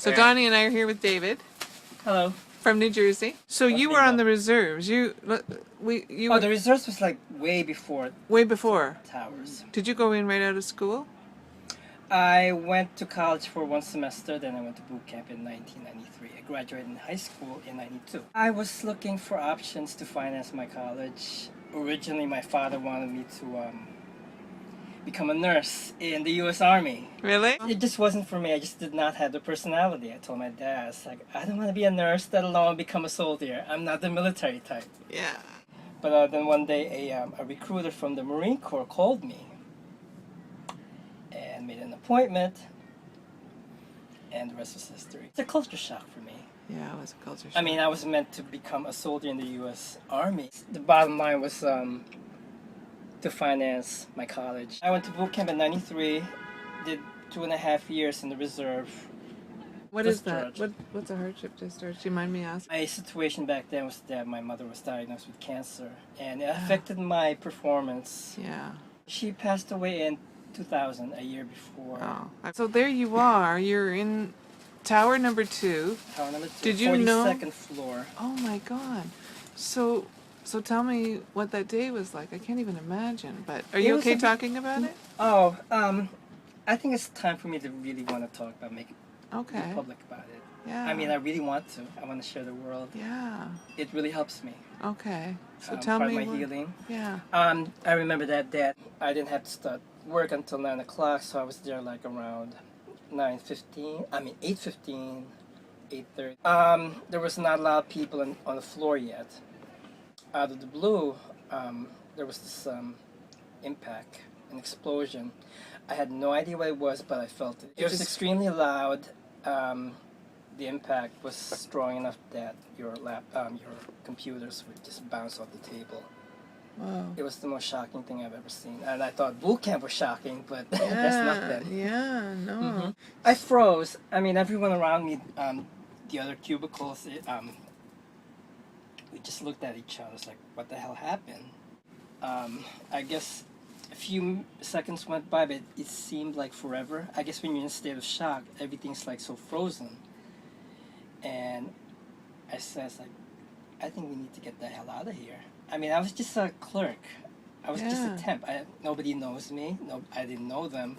So Donnie and I are here with David Hello. from New Jersey. So you were on the reserves. You Oh, the reserves was like way before way before. towers. Did you go in right out of school? I went to college for one semester, then I went to boot camp in 1993. I graduated in high school in 92. I was looking for options to finance my college. Originally, my father wanted me to become a nurse in the U.S. Army. Really? It just wasn't for me. I just did not have the personality. I told my dad, I was like, I don't want to be a nurse, let alone become a soldier. I'm not the military type. Yeah. But then one day, a recruiter from the Marine Corps called me and made an appointment, and the rest was history. It's a culture shock for me. Yeah, it was a culture shock. I mean, I was meant to become a soldier in the U.S. Army. The bottom line was to finance my college. I went to boot camp in 93, did 2.5 years in the reserve. What is that? What's a hardship discharge? Do you mind me asking? My situation back then was that my mother was diagnosed with cancer, and it affected my performance. Yeah. She passed away in 2000, a year before. Oh. So there you are. You're in tower number 2. Tower number 2, Did you know? 42nd floor. Oh my God. So tell me what that day was like. I can't even imagine. But are you okay talking about it? Oh, I think it's time for me to really want to talk about making Okay. public about it. Yeah. I mean, I really want to. I want to share the world. Yeah. It really helps me. Okay. So tell part me. of my healing. Yeah. I remember that I didn't have to start work until 9 o'clock, so I was there like around 9:15. I mean 8:15, 8:30. There was not a lot of people on the floor yet. Out of the blue, there was this impact, an explosion. I had no idea what it was, but I felt it. It was extremely loud. The impact was strong enough that your computers would just bounce off the table. Wow. It was the most shocking thing I've ever seen. And I thought boot camp was shocking, but that's nothing. Yeah, no. Mm-hmm. I froze. I mean, everyone around me, the other cubicles, we just looked at each other. It's like, what the hell happened? I guess a few seconds went by, but it seemed like forever. I guess when you're in a state of shock, everything's like so frozen. And I said, I think we need to get the hell out of here. I mean, I was just a clerk. I was just a temp. Nobody knows me. No, I didn't know them.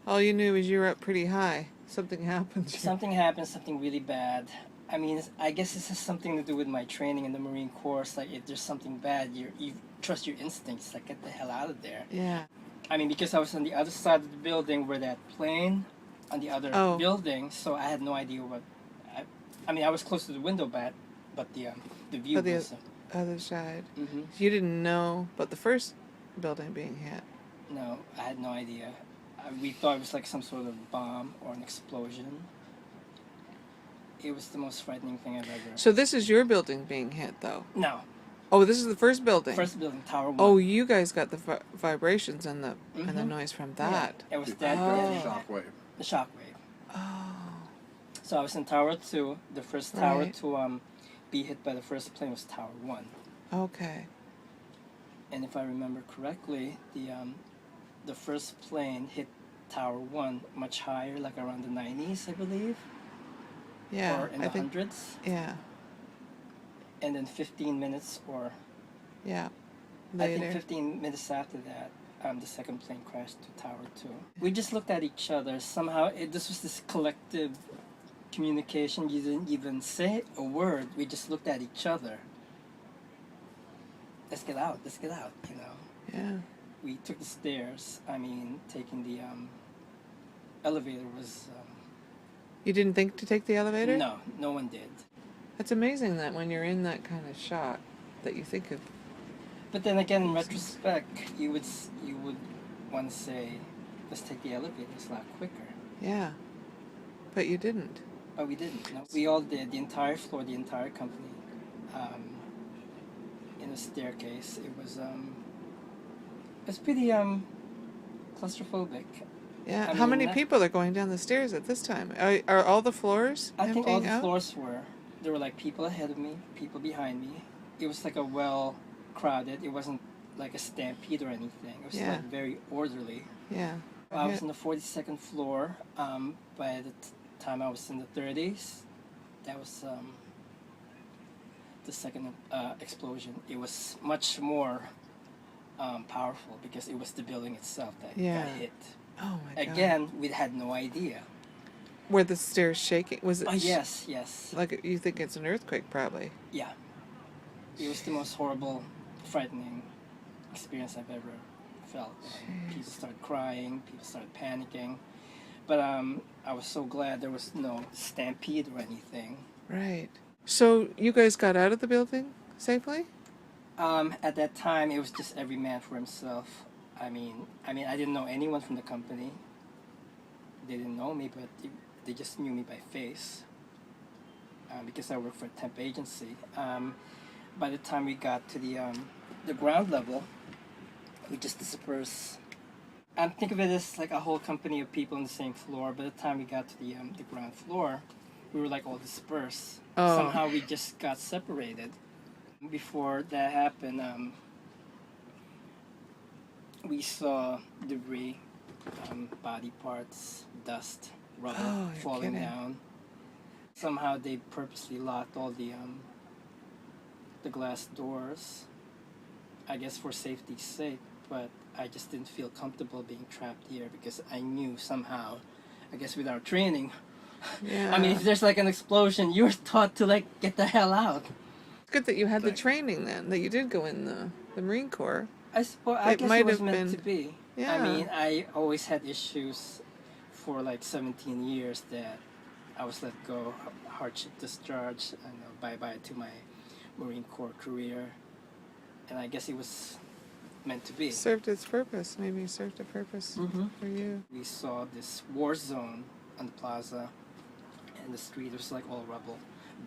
All you knew was you were up pretty high. Something happened. Something happened, something really bad. I mean, I guess this has something to do with my training in the Marine Corps. It's like if there's something bad, you trust your instincts. Like, get the hell out of there. Yeah. I mean, because I was on the other side of the building where that plane, on the other building, so I had no idea what. I mean, I was close to the window, but the view was other side. Mm-hmm. You didn't know about the first building being hit. No, I had no idea. We thought it was like some sort of bomb or an explosion. It was the most frightening thing I've ever. So this is your building being hit, though? No. Oh, this is the first building. First building, Tower 1. Oh, you guys got the vibrations and the noise from that. Yeah, it was that. Shockwave. The shockwave. Oh. So I was in Tower 2. The first tower to be hit by the first plane was Tower 1. Okay. And if I remember correctly, the first plane hit Tower 1 much higher, like around the 90s, I believe. Yeah. Or in the hundreds. Yeah. And then 15 minutes or... Yeah. Later. I think 15 minutes after that, the second plane crashed to Tower 2. We just looked at each other. Somehow, this was this collective communication. You didn't even say a word. We just looked at each other. Let's get out, you know. Yeah. We took the stairs. I mean, taking the elevator was... You didn't think to take the elevator? No, no one did. It's amazing that when you're in that kind of shock, that you think of... But then again, in retrospect, you would want to say, let's take the elevator, it's a lot quicker. Yeah. But you didn't. But we didn't. No. We all did, the entire floor, the entire company. In a staircase. It was pretty claustrophobic. Yeah. How many people are going down the stairs at this time? Are all the floors I think all the out? floors were. There were like people ahead of me, people behind me. It was like a well-crowded. It wasn't like a stampede or anything. It was like very orderly. Yeah. I was on the 42nd floor. By the time I was in the 30s, that was the second explosion. It was much more powerful because it was the building itself that Yeah. got hit. Oh my God. Again, we had no idea. Were the stairs shaking? Was it? Oh, yes, yes. Like you think it's an earthquake, probably. Yeah. It was the most horrible, frightening experience I've ever felt. People started crying, people started panicking. But I was so glad there was no stampede or anything. Right. So you guys got out of the building safely? At that time, it was just every man for himself. I mean, I didn't know anyone from the company. They didn't know me, but they just knew me by face because I worked for a temp agency. By the time we got to the ground level, we just dispersed. Think of it as like a whole company of people on the same floor. By the time we got to the ground floor, we were like all dispersed. Oh. Somehow we just got separated. Before that happened, we saw debris, body parts, dust, rubble Oh, you're falling kidding. down. Somehow they purposely locked all the glass doors, I guess for safety's sake, but I just didn't feel comfortable being trapped here because I knew somehow, I guess with our training, Yeah. I mean, if there's like an explosion, you're taught to like get the hell out. Good that you had the training then, that you did go in the Marine Corps. I suppose, I It guess might it was have meant been- to be. Yeah. I mean, I always had issues for like 17 years that I was let go, hardship discharge, and bye-bye to my Marine Corps career. And I guess it was meant to be. Served its purpose. Maybe it served a purpose for you. We saw this war zone on the plaza, and the street was like all rubble,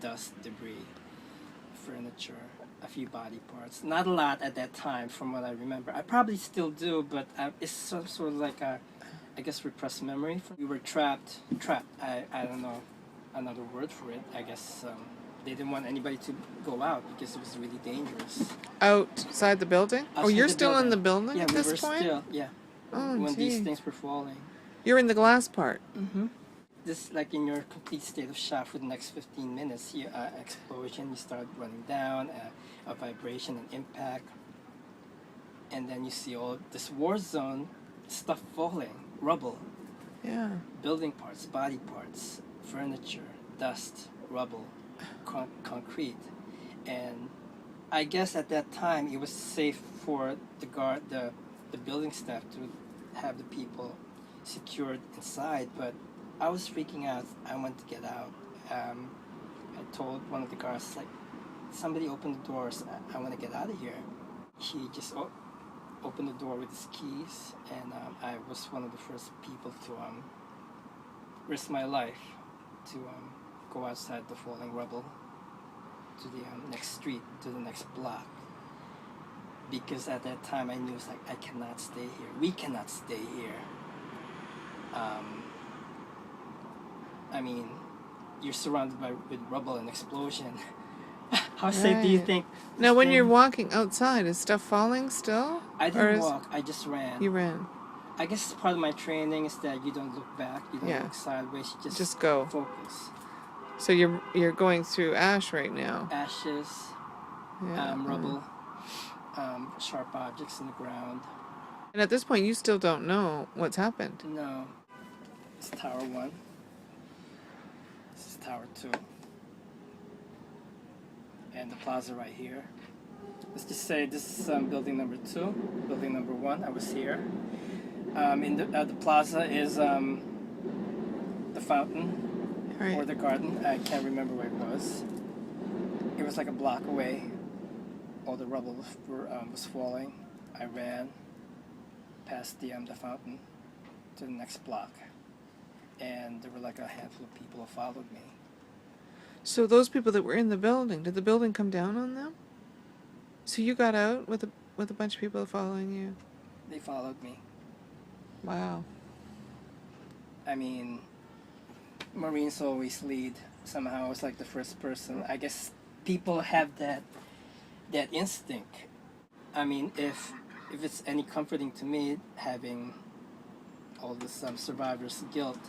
dust, debris, furniture, a few body parts. Not a lot at that time, from what I remember. I probably still do, but it's sort of like a, I guess, repressed memory. We were trapped. I don't know another word for it. I guess they didn't want anybody to go out because it was really dangerous. Outside the building? Oh, Outside you're the still in the building Yeah, at we this were point? still, yeah, Oh, when these gee. things were falling. You're in the glass part. Mm-hmm. This, like in your complete state of shock for the next 15 minutes, you explosion, you start running down, a vibration and impact, and then you see all this war zone stuff falling, rubble, Yeah. building parts, body parts, furniture, dust, rubble, concrete, and I guess at that time it was safe for the building staff to have the people secured inside, but I was freaking out. I wanted to get out. I told one of the guards, like, somebody open the doors. I want to get out of here. He just opened the door with his keys, and I was one of the first people to risk my life to go outside the falling rubble to the next street, to the next block. Because at that time I knew, it's like, I cannot stay here. We cannot stay here. I mean, you're surrounded with rubble and explosion. How safe do you Right. think? Now, this when you're thing- walking outside, is stuff falling still? I Or didn't is- walk. I just ran. You ran. I guess part of my training is that you don't look back. You don't Yeah. look sideways. You Just go. focus. So you're going through ash right now. Ashes, Yeah. rubble, sharp objects in the ground. And at this point, you still don't know what's happened. No. It's Tower 1. This is Tower 2. And the plaza right here. Let's just say this is building number 2. Building number 1, I was here. In the plaza is the fountain or Right. the garden. I can't remember where it was. It was like a block away. All the rubble was falling. I ran past the fountain to the next block, and there were like a handful of people who followed me. So those people that were in the building, did the building come down on them? So you got out with a bunch of people following you? They followed me. Wow. I mean, Marines always lead. Somehow I was like the first person. I guess people have that instinct. I mean, if it's any comforting to me, having all this survivor's guilt,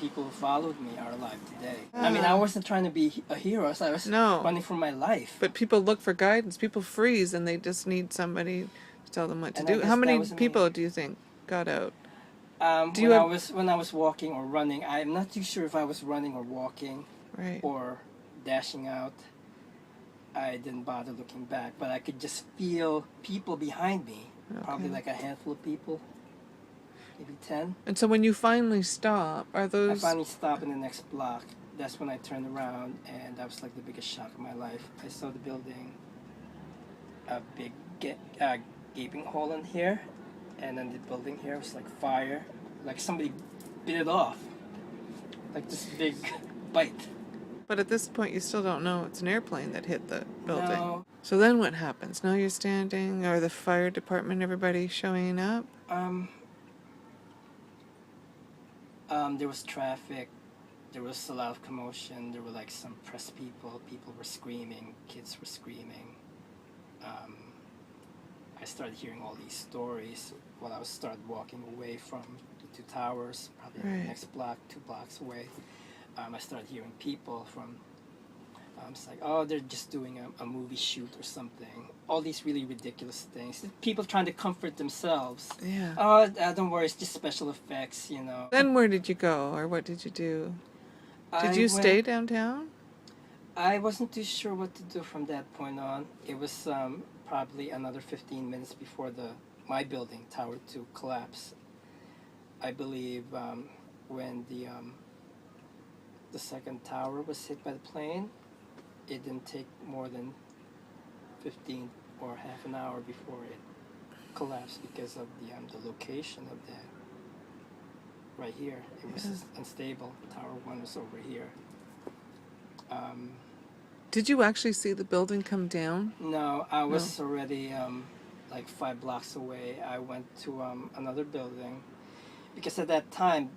people who followed me are alive today. I mean, I wasn't trying to be a hero, so I was No. running for my life. But people look for guidance. People freeze, and they just need somebody to tell them what to And I do. guess How that many was me. people do you think got out? Do you When have... I was walking or running, I'm not too sure if I was running or walking Right. or dashing out. I didn't bother looking back, but I could just feel people behind me. Probably Okay. like a handful of people, maybe 10. And so when you finally stop, are I those... finally stopped in the next block. That's when I turned around, and that was like the biggest shock of my life. I saw the building, a big gaping hole in here, and then the building here was like fire, like somebody bit it off, like this big bite. But at this point, you still don't know it's an airplane that hit the building. No. So then what happens? Now you're standing, or the fire department, everybody showing up? There was traffic. There was a lot of commotion. There were like some press people. People were screaming. Kids were screaming. I started hearing all these stories while I started walking away from the two towers, probably Right. the next block, 2 blocks away. I started hearing people from, it's like, oh, they're just doing a movie shoot or something. All these really ridiculous things. People trying to comfort themselves. Yeah. Oh, don't worry, it's just special effects, you know. Then where did you go, or what did you do? Did you stay downtown? I wasn't too sure what to do from that point on. It was probably another 15 minutes before my building, Tower 2, collapsed. I believe when the second tower was hit by the plane, it didn't take more than 15 or half an hour before it collapsed because of the location of that. Right here, it was unstable. Tower 1 was over here. Did you actually see the building come down? No, I was already like 5 blocks away. I went to another building because at that time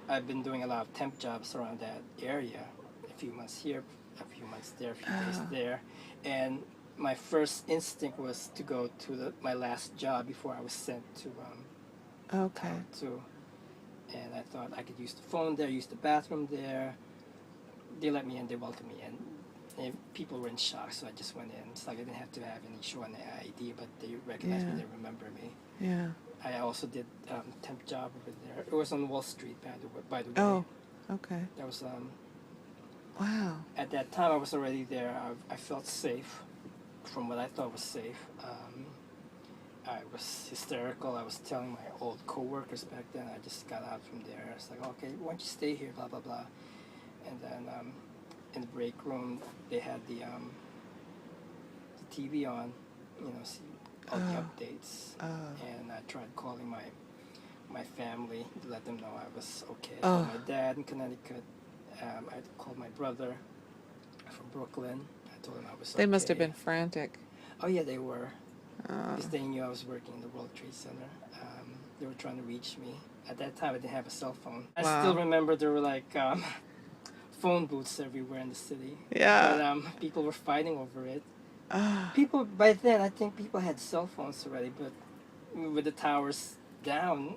I've been doing a lot of temp jobs around that area. A few months here, a few months there, a few days there. And my first instinct was to go to my last job before I was sent to Okay. Tower 2. And I thought I could use the phone there, use the bathroom there. They let me in, they welcomed me in. And people were in shock, so I just went in. It's like I didn't have to have any show an ID, but they recognized me, they remember me. Yeah. I also did temp job over there. It was on Wall Street, by the way. Oh, okay. That was Wow. at that time I was already there. I felt safe, from what I thought was safe. I was hysterical. I was telling my old co-workers back then. I just got out from there. It's like, okay, why don't you stay here? Blah blah blah. And then in the break room, they had the TV on, you know, see all the updates. And I tried calling my family to let them know I was okay. I called my dad in Connecticut. I called my brother from Brooklyn. I told him I was okay. They must have been frantic. Oh yeah, they were. Because they knew I was working in the World Trade Center. They were trying to reach me. At that time, I didn't have a cell phone. I still remember there were like phone booths everywhere in the city. Yeah. But people were fighting over it. People, by then, I think people had cell phones already, but with the towers down,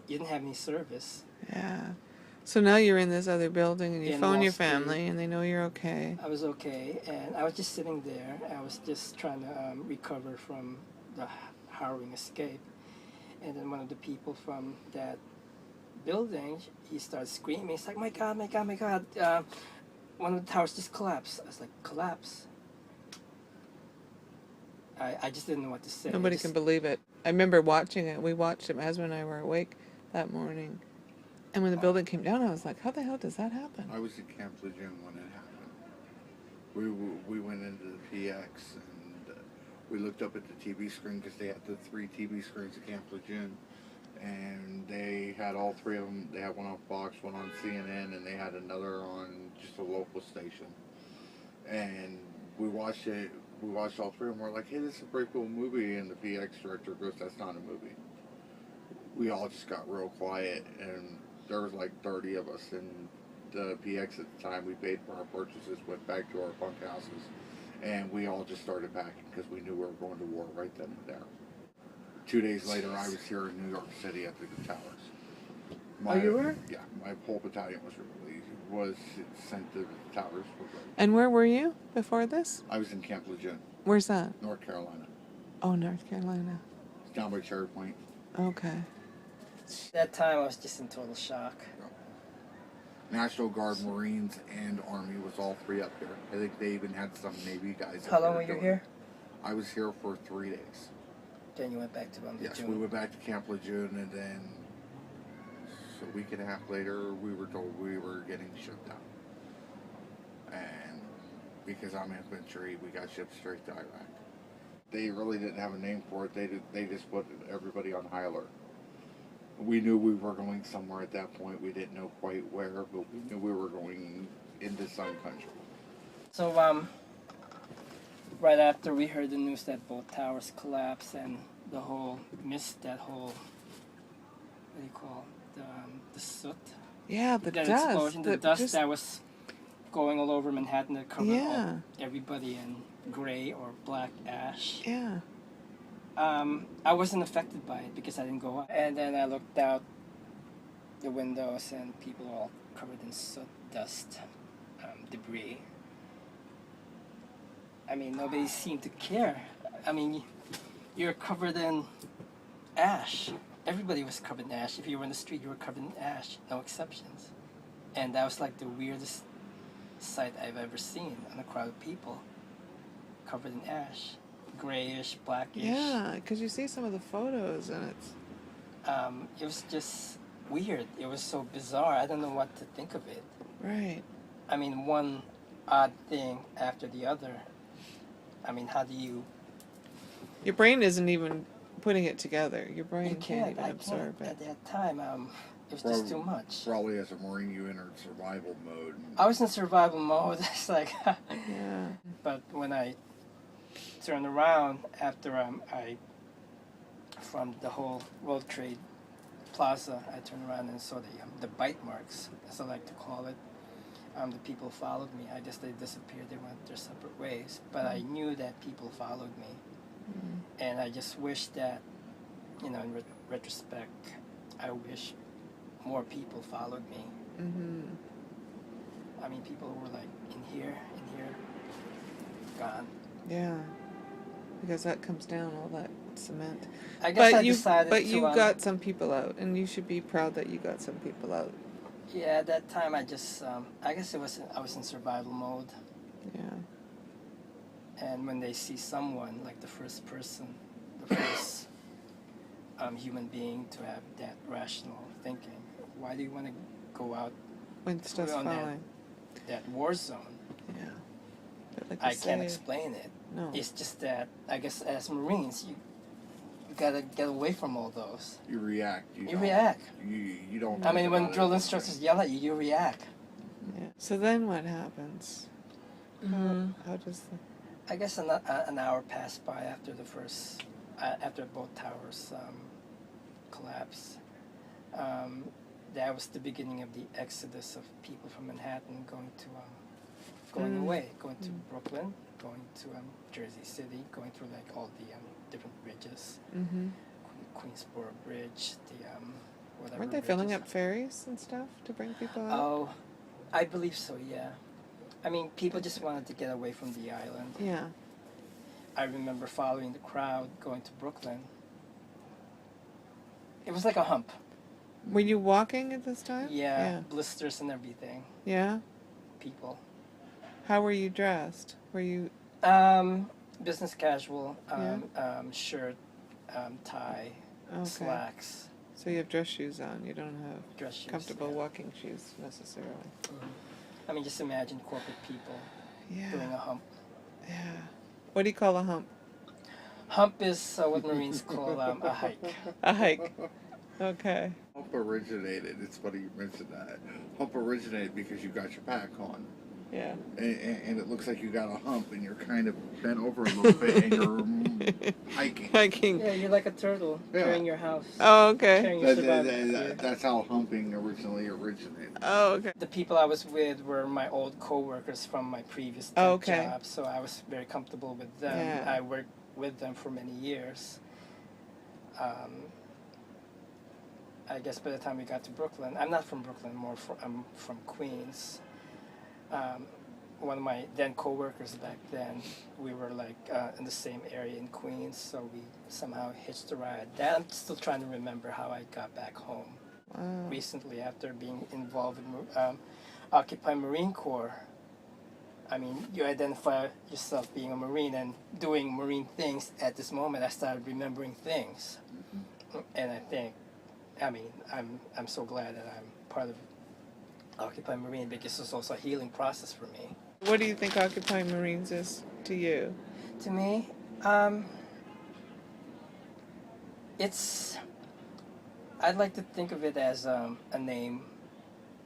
you didn't have any service. Yeah. So now you're in this other building and you In phone Wall your Street. family and they know you're okay. I was okay, and I was just sitting there. I was just trying to recover from the harrowing escape. And then one of the people from that building, he started screaming. He's like, my God, my God, my God. One of the towers just collapsed. I was like, collapse? I just didn't know what to say. Nobody can believe it. I remember watching it. We watched it. My husband and I were awake that morning. And when the building came down, I was like, how the hell does that happen? I was at Camp Lejeune when it happened. We went into the PX and we looked up at the TV screen because they had the 3 TV screens at Camp Lejeune. And they had all 3 of them. They had one on Fox, one on CNN, and they had another on just a local station. And we watched it. We watched all 3 of them. We're like, hey, this is a pretty cool movie. And the PX director goes, that's not a movie. We all just got real quiet, and there was like 30 of us in the PX at the time. We paid for our purchases, went back to our bunk houses, and we all just started packing because we knew we were going to war right then and there. 2 days later, I was here in New York City at the towers. Oh, you were? Yeah, my whole battalion was sent to the towers for good. And where were you before this? I was in Camp Lejeune, Where's that? North Carolina. Oh, North Carolina. It's down by Cherry Point. Okay. That time I was just in total shock. National Guard, Marines, and Army was all three up there. I think they even had some Navy guys. How long were you here? I was here for 3 days. Then you went back to Lejeune. Yes, we went back to Camp Lejeune, and then a week and a half later, we were told we were getting shipped out. And because I'm infantry, we got shipped straight to Iraq. They really didn't have a name for it. They just put everybody on high alert. We knew we were going somewhere at that point. We didn't know quite where, but we knew we were going into some country. So, right after we heard the news that both towers collapsed and the whole mist, that whole, what do you call it, the soot? Yeah, the that dust. explosion, the dust that was going all over Manhattan that covered Yeah. everybody in gray or black ash. Yeah. I wasn't affected by it because I didn't go out. And then I looked out the windows and people were all covered in soot, dust, debris. I mean, nobody seemed to care. I mean, you're covered in ash. Everybody was covered in ash. If you were in the street, you were covered in ash. No exceptions. And that was like the weirdest sight I've ever seen on a crowd of people covered in ash. Grayish, blackish. Yeah, because you see some of the photos and it's... It was just weird. It was so bizarre. I don't know what to think of it. Right. I mean, one odd thing after the other. I mean, how do you... Your brain isn't even putting it together. Your brain You can't even I absorb can't. it. At that time, it was just too much. Probably as a Marine, you entered survival mode. I was in survival mode. It's like... Yeah. But when I turned around after I from the whole World Trade Plaza, I turned around and saw the bite marks, as I like to call it. The people followed me. I guess they disappeared. They went their separate ways. But I knew that people followed me, and I just wish that, in retrospect, I wish more people followed me. Mm-hmm. I mean, people were like in here, gone. Yeah. Because that comes down, all that cement. I guess I you, decided but to... you got some people out, and you should be proud that you got some people out. Yeah, at that time I just, I guess I was in survival mode. Yeah. And when they see someone, like the first person, the first human being to have that rational thinking, why do you want to go out When stuff's on falling. that war zone? Yeah. But like I you can't say, explain it. No. It's just that, I guess as Marines, you gotta get away from all those. You react. You react. You don't. I mean, think when about drill it. instructors yell at you, you react. Yeah. So then what happens? How does the... I guess an hour passed by after the first, after both towers collapsed. That was the beginning of the exodus of people from Manhattan going away, going to Brooklyn, going to Jersey City, going through like all the different bridges, Mm-hmm. Queensboro Bridge, the whatever. Weren't they filling up ferries and stuff to bring people out? Oh, I believe so. Yeah. I mean, people just wanted to get away from the island. Yeah. I remember following the crowd going to Brooklyn. It was like a hump. Were you walking at this time? Yeah, blisters and everything. Yeah? People. How were you dressed? Were you... Business casual, shirt, tie, Okay. slacks, So you have dress shoes on. You don't have dress shoes. comfortable yeah. walking shoes necessarily. I mean, just imagine corporate people Yeah. doing a hump. Yeah. What do you call a hump? Hump is what Marines call a hike. A hike. Okay. Hump originated. It's funny you mentioned that. Hump originated because you got your pack on. Yeah. And it looks like you got a hump and you're kind of bent over a little bit and you're hiking. Hiking. Yeah, you're like a turtle carrying your house. Oh, okay. Carrying your survival gear. That's how humping originally originated. Oh, okay. The people I was with were my old co-workers from my previous tech Okay. job, so I was very comfortable with them. Yeah. I worked with them for many years. I guess by the time we got to Brooklyn, I'm not from Brooklyn, I'm from Queens. One of my then co-workers back then, we were like in the same area in Queens, so we somehow hitched a ride. That I'm still trying to remember how I got back home. Wow. Recently, after being involved in Occupy Marine Corps. I mean, you identify yourself being a Marine and doing Marine things. At this moment, I started remembering things, and I think, I mean, I'm so glad that I'm part of Occupy Marine because it's also a healing process for me. What do you think Occupy Marines is to you? To me, it's. I'd like to think of it as a name,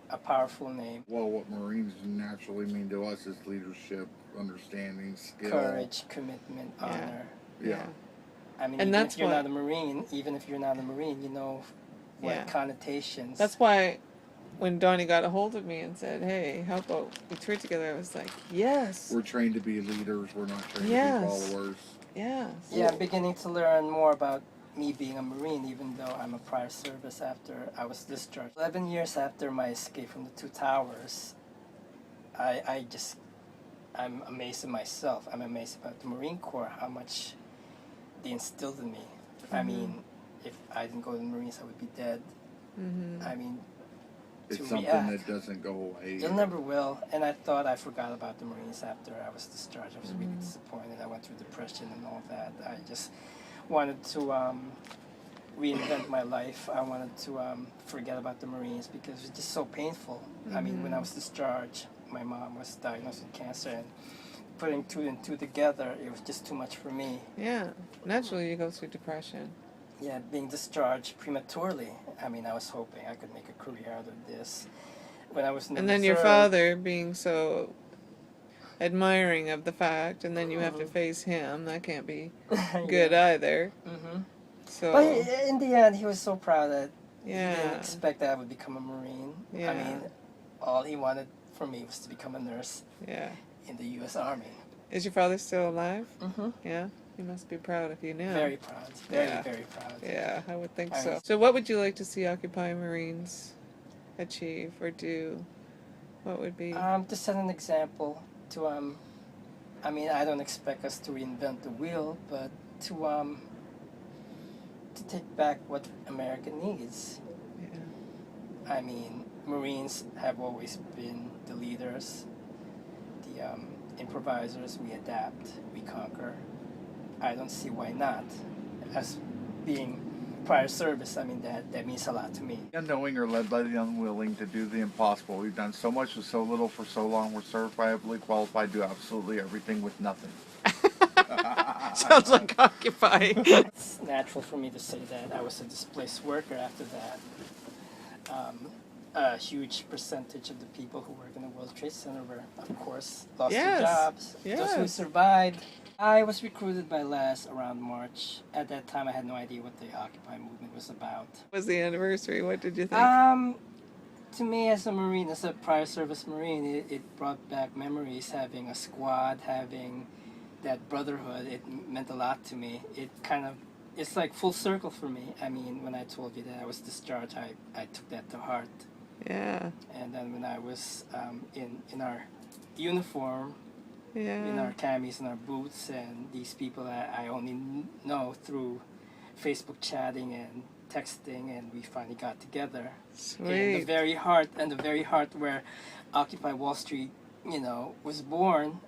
a powerful name. Well, what Marines naturally mean to us is leadership, understanding, skill, Courage, commitment, honor. Yeah. I mean, And even that's if you're what- not a Marine, you know what Yeah. connotations. That's why when Donnie got a hold of me and said, hey, how about we tour together, I was like, yes, We're trained to be leaders. We're not trained Yes. to be followers. yes. Yeah, I'm beginning to learn more about me being a Marine, even though I'm a prior service after I was discharged. 11 years after my escape from the Two Towers, I'm amazed at myself. I'm amazed about the Marine Corps, how much they instilled in me. I mean, if I didn't go to the Marines, I would be dead. Mm-hmm. I mean, It's to something react. that doesn't go away. It never will. And I thought I forgot about the Marines after I was discharged. I was really Mhm. disappointed. I went through depression and all that. I just wanted to reinvent my life. I wanted to forget about the Marines because it was just so painful. I mean, when I was discharged, my mom was diagnosed with cancer, and putting two and two together, it was just too much for me. Yeah, naturally you go through depression. Yeah, being discharged prematurely. I mean, I was hoping I could make a career out of this. When I was in the And then your reserve- father being so admiring of the fact, and then you have to Mhm. face him. That can't be Yeah. good either. Mm-hmm. So, But in the end, he was so proud that he yeah, didn't expect that I would become a Marine. Yeah. I mean, all he wanted for me was to become a nurse yeah. in the U.S. Army. Is your father still alive? Mm-hmm. Yeah, he must be proud of you now. Very proud. Very, Yeah. very proud. Yeah, I would think I so. mean- So what would you like to see Occupy Marines achieve or do? What would be? To set an example to I mean, I don't expect us to reinvent the wheel, but to take back what America needs. Yeah. I mean, Marines have always been the leaders, the improvisers. We adapt, we conquer. I don't see why not. As being prior service, I mean, that means a lot to me. Unknowing or led by the unwilling to do the impossible. We've done so much with so little for so long. We're certifiably qualified to do absolutely everything with nothing. Sounds like Occupy. It's natural for me to say that I was a displaced worker after that. A huge percentage of the people who work in the World Trade Center were, of course, lost their Yes. jobs. Those who Yes. survived. I was recruited by LAS around March. At that time, I had no idea what the Occupy movement was about. Was the anniversary? What did you think? To me, as a Marine, as a prior service Marine, it brought back memories. Having a squad, having that brotherhood, it meant a lot to me. It's like full circle for me. I mean, when I told you that I was discharged, I took that to heart. Yeah. And then when I was in our uniform, Yeah. in our camis and our boots, and these people I only know through Facebook chatting and texting, and we finally got together. In the Sweet. very heart, where Occupy Wall Street, was born.